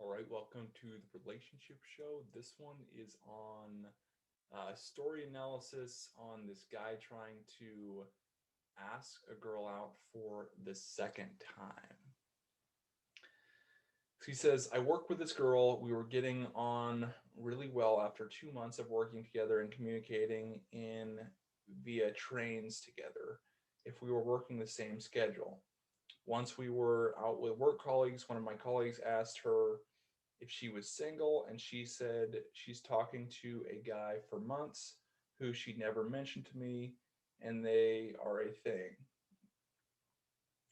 All right, welcome to the relationship show. This one is on story analysis on this guy trying to ask a girl out for the second time. So he says, I work with this girl. We were getting on really well after 2 months of working together and communicating in via trains together if we were working the same schedule. Once we were out with work colleagues, one of my colleagues asked her if she was single, and she said she's talking to a guy for months who she never mentioned to me, and they are a thing.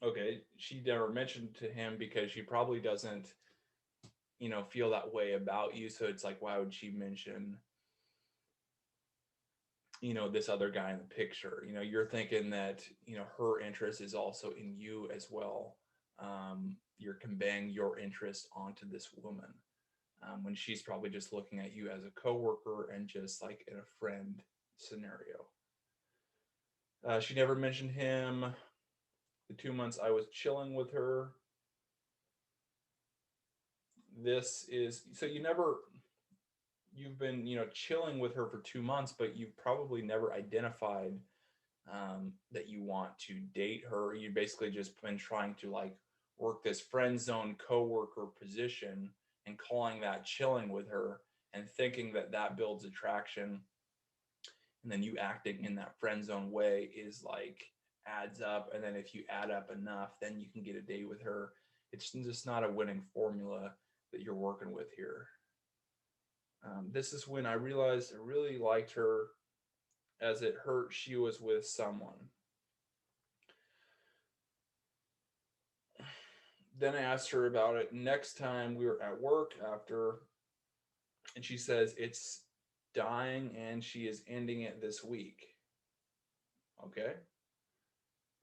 Okay, she never mentioned to him because she probably doesn't, feel that way about you. So it's like, why would she mention, this other guy in the picture? You're thinking that, her interest is also in you as well. You're conveying your interest onto this woman when she's probably just looking at you as a coworker and just like in a friend scenario. She never mentioned him. The 2 months I was chilling with her. This is so you've been chilling with her for 2 months, but you've probably never identified that you want to date her. You basically just been trying to like work this friend zone coworker position and calling that chilling with her and thinking that that builds attraction, and then you acting in that friend zone way is like adds up, and then if you add up enough then you can get a date with her. It's just not a winning formula that you're working with here. This is when I realized I really liked her, as it hurt she was with someone. Then I asked her about it next time we were at work after, and she says it's dying and she is ending it this week. Okay.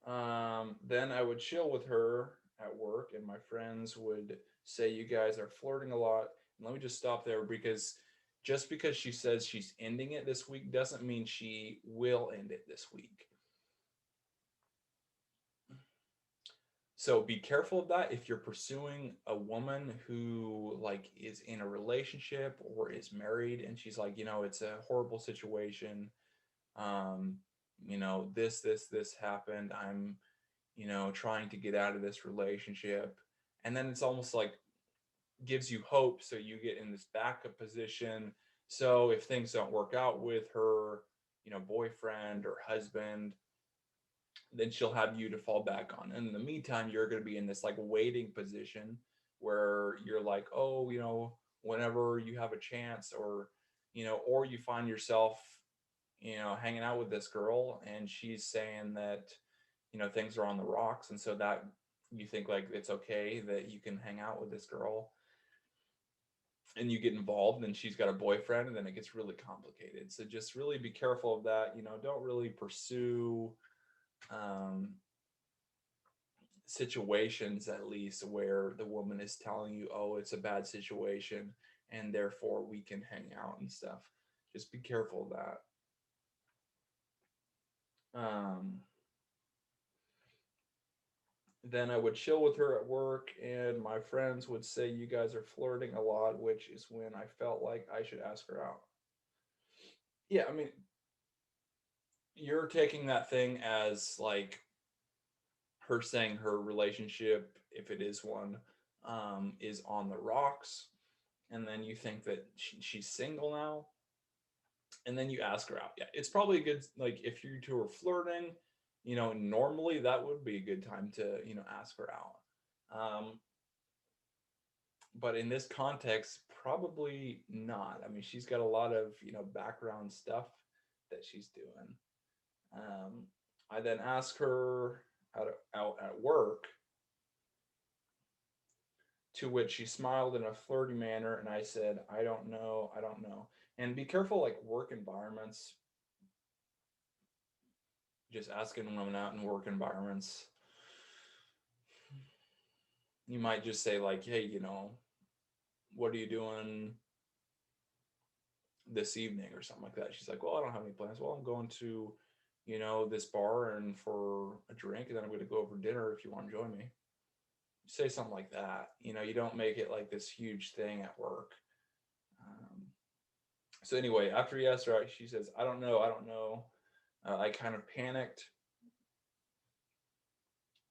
Then I would chill with her at work, and my friends would say you guys are flirting a lot. And let me just stop there, because just because she says she's ending it this week doesn't mean she will end it this week. So be careful of that if you're pursuing a woman who like is in a relationship or is married and she's like, it's a horrible situation. Um, this happened. I'm, trying to get out of this relationship. And then it's almost like gives you hope. So you get in this backup position. So if things don't work out with her, boyfriend or husband, then she'll have you to fall back on. And in the meantime, you're going to be in this like waiting position where you're like, oh, whenever you have a chance, or you find yourself, hanging out with this girl and she's saying that, things are on the rocks. And so that you think like it's okay that you can hang out with this girl, and you get involved and she's got a boyfriend, and then it gets really complicated. So just really be careful of that. Don't really pursue um, situations, at least where the woman is telling you, oh, it's a bad situation and therefore we can hang out and stuff. Just be careful of that. Then I would chill with her at work, and my friends would say you guys are flirting a lot, which is when I felt like I should ask her out. Yeah, I mean, you're taking that thing as like her saying her relationship, if it is one, is on the rocks, and then you think that she's single now, and then you ask her out. Yeah, it's probably a good, like, if you two are flirting, normally that would be a good time to ask her out. But in this context, probably not. I mean, she's got a lot of background stuff that she's doing. um, I then ask her out at work, to which she smiled in a flirty manner, and I said, I don't know. And be careful, like work environments, just asking women out in work environments. You might just say like, hey, what are you doing this evening or something like that. She's like, well, I don't have any plans. Well, I'm going to, this bar and for a drink, and then I'm going to go over dinner if you want to join me. say something like that. You know, you don't make it like this huge thing at work. Um, so anyway, after he asked her out, she says, "I don't know, I don't know." I kind of panicked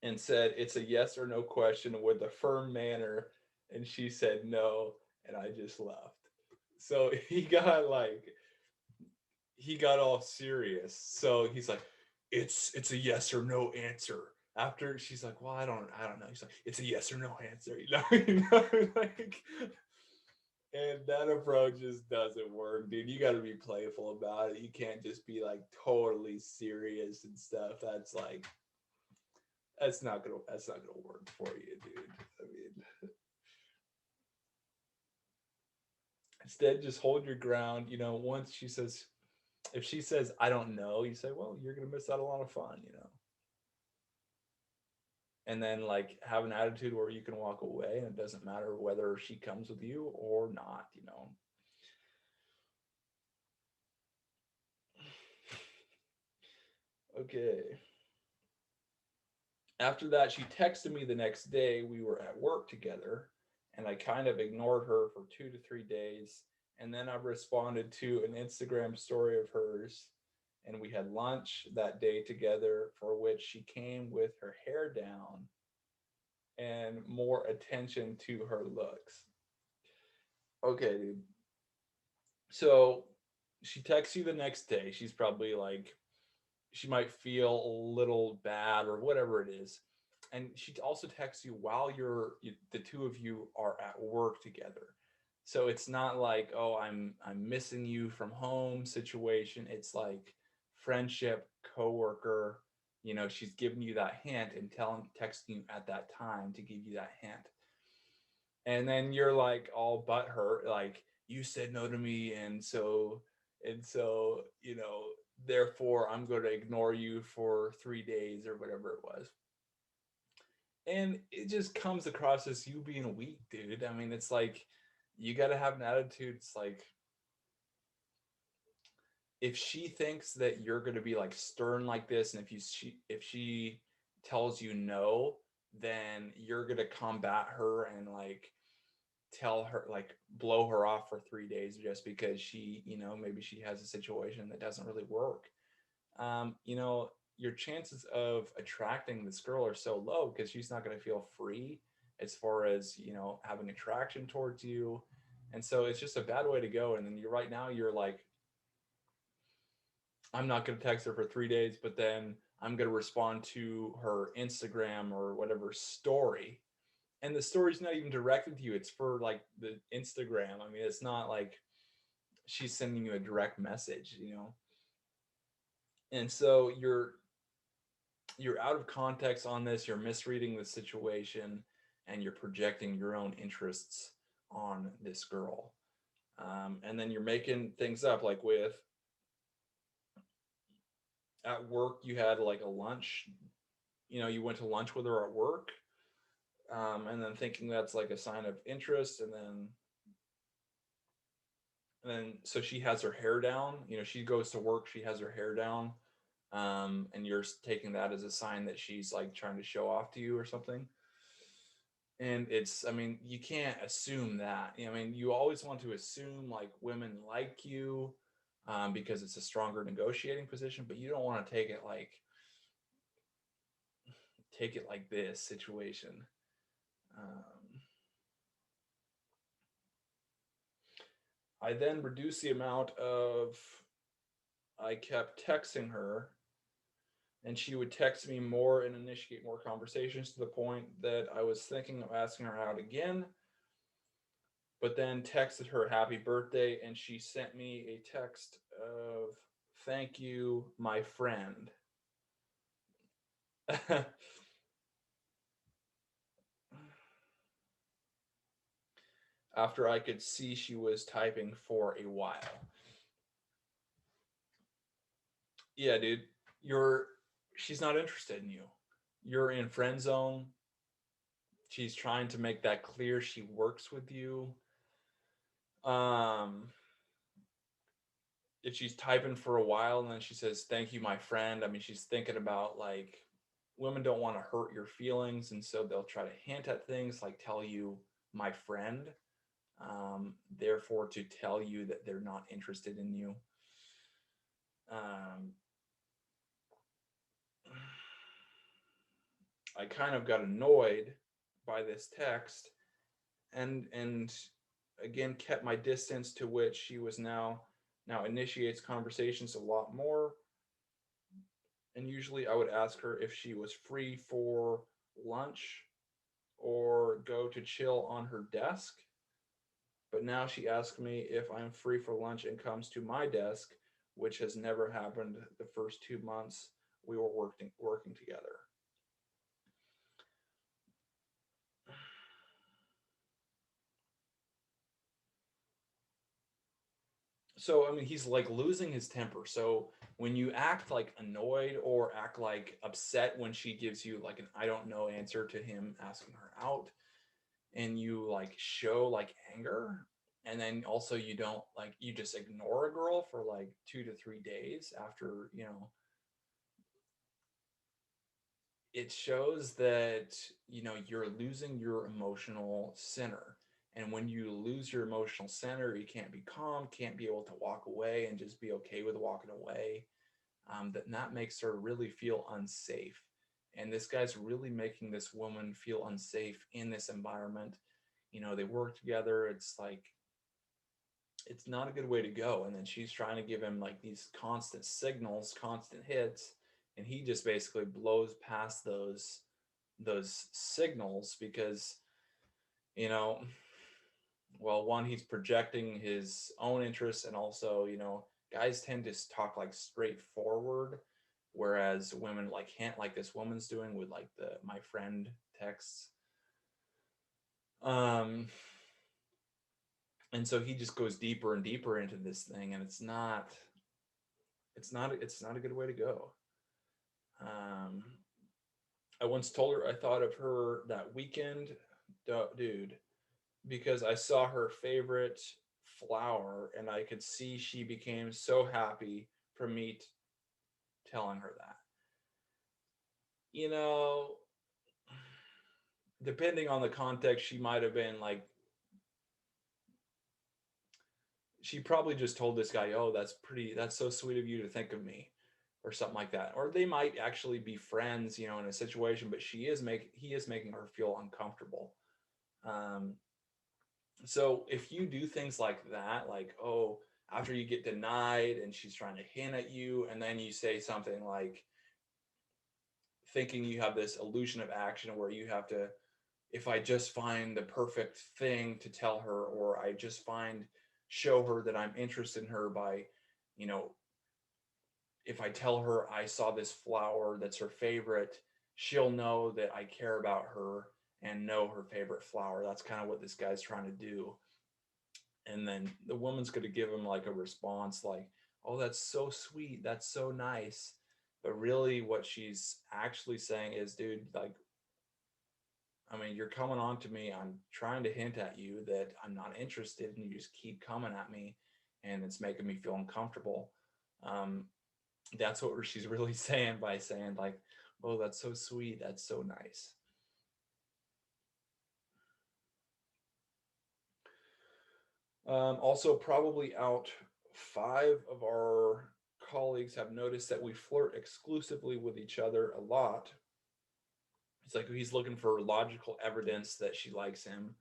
and said, "It's a yes or no question with a firm manner." And she said no, and I just left. So he got all serious. So he's like, "It's a yes or no answer." After she's like, "Well, I don't know." He's like, "It's a yes or no answer." Like, and that approach just doesn't work, dude. You got to be playful about it. You can't just be like totally serious and stuff. That's not gonna work for you, dude. I mean, instead, just hold your ground. You know, once she says, if she says, "I don't know," you say, "Well, you're gonna miss out a lot of fun," you know. And then like have an attitude where you can walk away, and it doesn't matter whether she comes with you or not, you know. Okay. After that, she texted me the next day. We were at work together, and I kind of ignored her for 2 to 3 days. And then I responded to an Instagram story of hers, and we had lunch that day together, for which she came with her hair down and more attention to her looks. Okay, dude. So she texts you the next day. She's probably like, she might feel a little bad or whatever it is. And she also texts you while the two of you are at work together. So it's not like, "Oh, I'm missing you from home" situation. It's like friendship, coworker. You know, she's giving you that hint and texting you at that time to give you that hint. And then you're like all butthurt, like, "You said no to me, and so therefore I'm going to ignore you for 3 days," or whatever it was. And it just comes across as you being weak, dude. I mean, it's like you got to have an attitude. It's like if she thinks that you're going to be like stern like this, and if she tells you no, then you're going to combat her and like tell her, like, blow her off for 3 days just because maybe she has a situation that doesn't really work. Your chances of attracting this girl are so low because she's not going to feel free as far as having attraction towards you. And so it's just a bad way to go. And then right now you're like, "I'm not going to text her for 3 days, but then I'm going to respond to her Instagram or whatever story." And the story's not even directed to you. It's for like the Instagram. I mean, it's not like she's sending you a direct message. And so you're out of context on this. You're misreading the situation, and you're projecting your own interests on this girl. And then you're making things up, like with at work, you had like a lunch. You went to lunch with her at work, and then thinking that's like a sign of interest, and then so she has her hair down. She goes to work, she has her hair down, and you're taking that as a sign that she's like trying to show off to you or something. And I mean, you can't assume that. I mean, you always want to assume like women like you, because it's a stronger negotiating position, but you don't want to take it like this situation. Um, I then reduced the amount of I kept texting her, and she would text me more and initiate more conversations, to the point that I was thinking of asking her out again, but then texted her happy birthday, and she sent me a text of "Thank you, my friend." After I could see she was typing for a while. Yeah, dude, you're she's not interested in you. You're in friend zone. She's trying to make that clear. She works with you. Um, if she's typing for a while and then she says, "Thank you, my friend," I mean, she's thinking about like women don't want to hurt your feelings, and so they'll try to hint at things like tell you my friend, therefore to tell you that they're not interested in you. um, I kind of got annoyed by this text, and again kept my distance, to which she was now initiates conversations a lot more. And usually I would ask her if she was free for lunch or go to chill on her desk. But now she asks me if I'm free for lunch and comes to my desk, which has never happened the first 2 months we were working together. So I mean, he's like losing his temper. So when you act like annoyed or act like upset when she gives you like an I don't know answer to him asking her out, and you like show like anger, and then also you don't like, you just ignore a girl for like 2 to 3 days after, it shows that you're losing your emotional center. And when you lose your emotional center, you can't be calm, can't be able to walk away and just be okay with walking away. That makes her really feel unsafe. And this guy's really making this woman feel unsafe in this environment. They work together. It's like, it's not a good way to go. And then she's trying to give him like these constant signals, constant hits, and he just basically blows past those signals because, you know, well, one, he's projecting his own interests, and also, guys tend to talk like straightforward, whereas women like can't, like this woman's doing with like the my friend texts. Um, and so he just goes deeper and deeper into this thing, and it's not a good way to go. Um, I once told her I thought of her that weekend, dude, because I saw her favorite flower, and I could see she became so happy from me telling her that. You know, depending on the context, she might have been like, she probably just told this guy, "Oh, that's so sweet of you to think of me," or something like that. Or they might actually be friends, in a situation, but he is making her feel uncomfortable. Um, so if you do things like that, like, oh, after you get denied and she's trying to hint at you, and then you say something like, thinking you have this illusion of action where you have to, if I just find the perfect thing to tell her, or I just show her that I'm interested in her by, you know, if I tell her I saw this flower that's her favorite, she'll know that I care about her and know her favorite flower. That's kind of what this guy's trying to do. And then the woman's going to give him like a response like, "Oh, that's so sweet. That's so nice." But really, what she's actually saying is, dude, like, I mean, you're coming on to me. I'm trying to hint at you that I'm not interested, and you just keep coming at me, and it's making me feel uncomfortable. Um, that's what she's really saying by saying, like, "Oh, that's so sweet. That's so nice." Also, probably out five of our colleagues have noticed that we flirt exclusively with each other a lot. It's like he's looking for logical evidence that she likes him,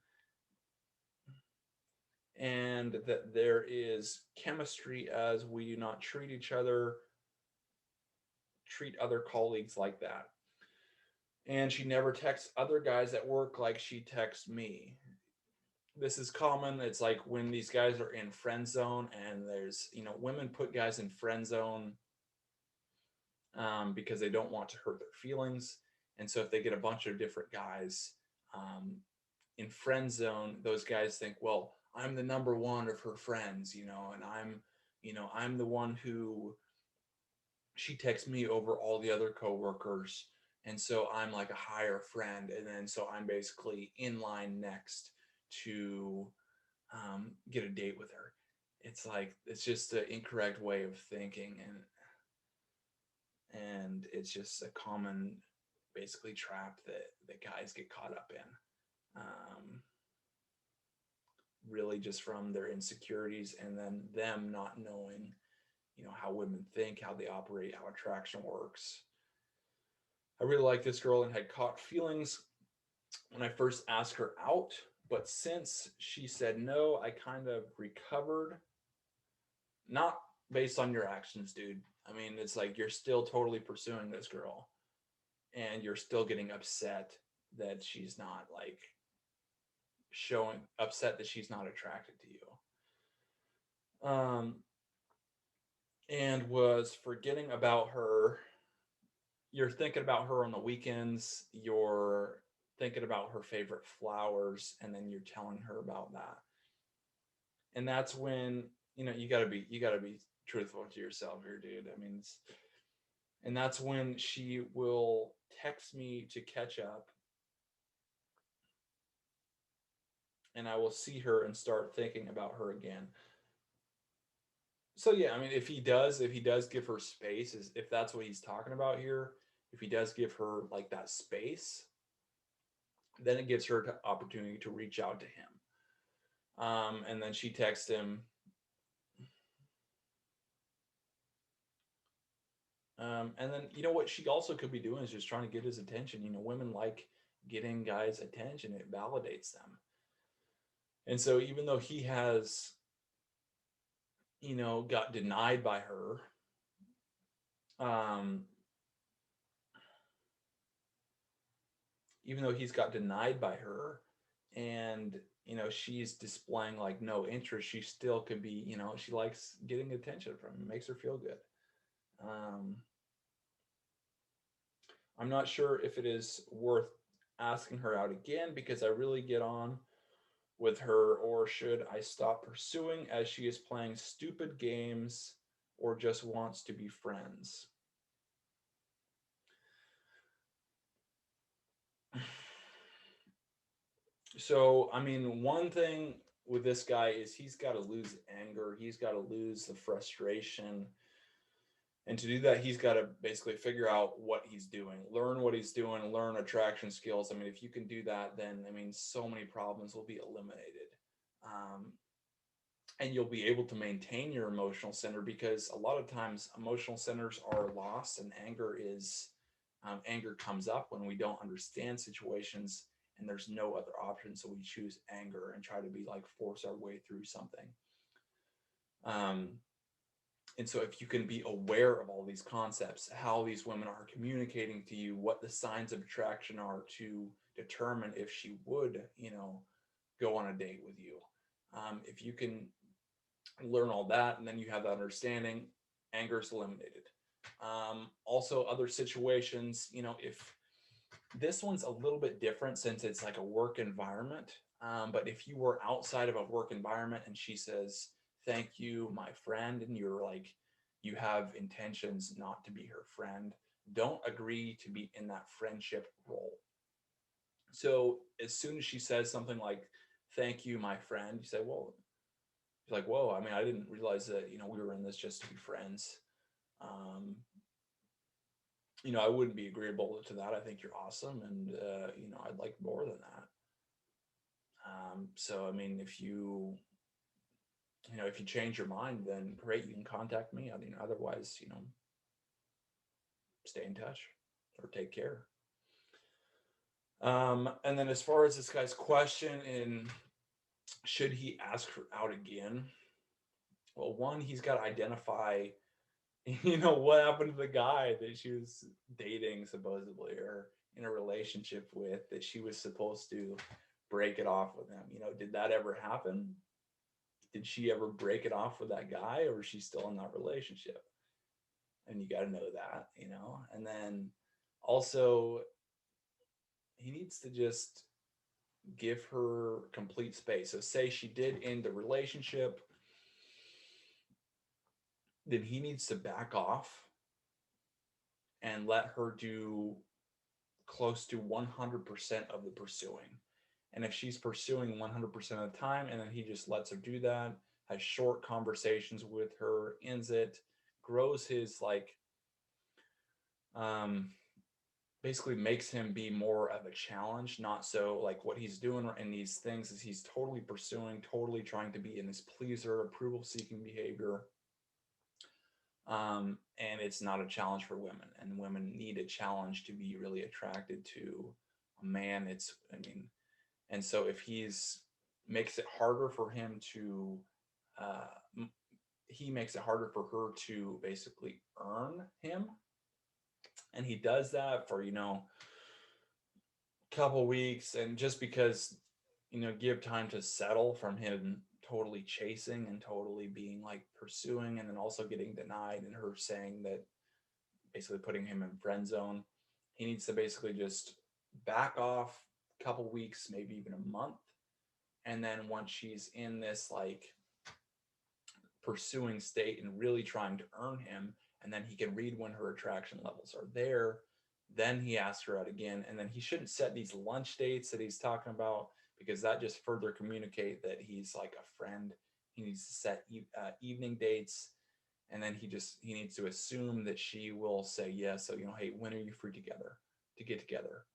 and that there is chemistry, as we do not treat other colleagues like that. And she never texts other guys at work like she texts me. This is common. It's like when these guys are in friend zone, and there's, women put guys in friend zone, because they don't want to hurt their feelings. And so if they get a bunch of different guys, um, in friend zone, those guys think, well, I'm the number one of her friends, and I'm the one who she texts me over all the other coworkers. And so I'm like a higher friend. And then so I'm basically in line next to, get a date with her. It's like, it's just an incorrect way of thinking. And it's just a common basically trap that guys get caught up in. Really just from their insecurities and then them not knowing, how women think, how they operate, how attraction works. I really like this girl and had caught feelings when I first asked her out, but since she said no, I kind of recovered. Not based on your actions, dude. I mean, it's like you're still totally pursuing this girl and you're still getting upset that she's not like showing upset that she's not attracted to you. And was forgetting about her. You're thinking about her on the weekends, you're thinking about her favorite flowers, and then you're telling her about that. And that's when, you gotta be truthful to yourself here, dude. I mean, and that's when she will text me to catch up, and I will see her and start thinking about her again. So yeah, I mean, if he does give her space, is if that's what he's talking about here, if he does give her like that space, then it gives her the opportunity to reach out to him. And then she texts him. And then what she also could be doing is just trying to get his attention. Women like getting guys' attention; it validates them. And so even though he has, got denied by her, um, even though he's got denied by her, and she's displaying like no interest, she still could be, she likes getting attention from him. It makes her feel good. Um, I'm not sure if it is worth asking her out again because I really get on with her, or should I stop pursuing as she is playing stupid games or just wants to be friends? So, I mean, one thing with this guy is he's got to lose anger, he's got to lose the frustration. And to do that, he's got to basically figure out what he's doing, learn what he's doing, learn attraction skills. I mean, if you can do that, then, I mean, so many problems will be eliminated. Um, and you'll be able to maintain your emotional center because a lot of times emotional centers are lost and anger comes up when we don't understand situations and there's no other option, so we choose anger and try to be like force our way through something. um, and so if you can be aware of all these concepts, how these women are communicating to you, what the signs of attraction are to determine if she would go on a date with you, if you can learn all that, and then you have that understanding, anger is eliminated. Also, other situations, if this one's a little bit different since it's like a work environment. But if you were outside of a work environment and she says, "Thank you, my friend," and you're like, you have intentions not to be her friend, don't agree to be in that friendship role. So as soon as she says something like, "Thank you, my friend," you say, "Well," you're like, "Whoa, I mean, I didn't realize that, we were in this just to be friends. Um, I wouldn't be agreeable to that. I think you're awesome. And, I'd like more than that." So, I mean, if you change your mind, then great, you can contact me. I mean, otherwise, stay in touch or take care. And then as far as this guy's question in should he ask her out again? Well, one, he's got to identify, what happened to the guy that she was dating supposedly or in a relationship with that she was supposed to break it off with him. Did that ever happen? Did she ever break it off with that guy, or is she still in that relationship? And you got to know that, and then also he needs to just give her complete space. So say she did end the relationship, then he needs to back off and let her do close to 100% of the pursuing. And if she's pursuing 100% of the time and then he just lets her do that, has short conversations with her, ends it, grows his like um basically makes him be more of a challenge, not so like what he's doing in these things is he's totally pursuing, totally trying to be in this pleaser, approval seeking behavior. And it's not a challenge for women, and women need a challenge to be really attracted to a man. I mean, and so if he's makes it harder for him to, uh, he makes it harder for her to basically earn him, and he does that for couple weeks, and just because give time to settle from him totally chasing and totally being like pursuing and then also getting denied and her saying that basically putting him in friend zone. He needs to basically just back off a couple weeks, maybe even a month, and then once she's in this like pursuing state and really trying to earn him, and then he can read when her attraction levels are there, then he asks her out again. And then he shouldn't set these lunch dates that he's talking about, because that just further communicate that he's like a friend. He needs to set evening dates, and then he needs to assume that she will say yes. So hey, when are you free together to get together?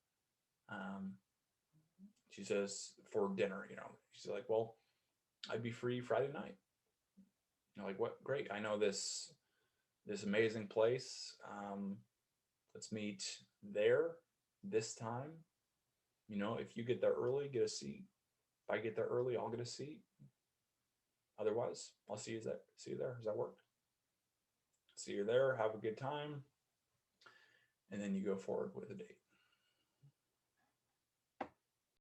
um, she says for dinner. She's like, well, I'd be free Friday night. Like, what? Great. I know this amazing place. Let's meet there this time. If you get there early, get a seat. If I get there early, I'll get a seat. Otherwise, I'll see you there. See you there. Does that work? See you there. Have a good time, and then you go forward with a date.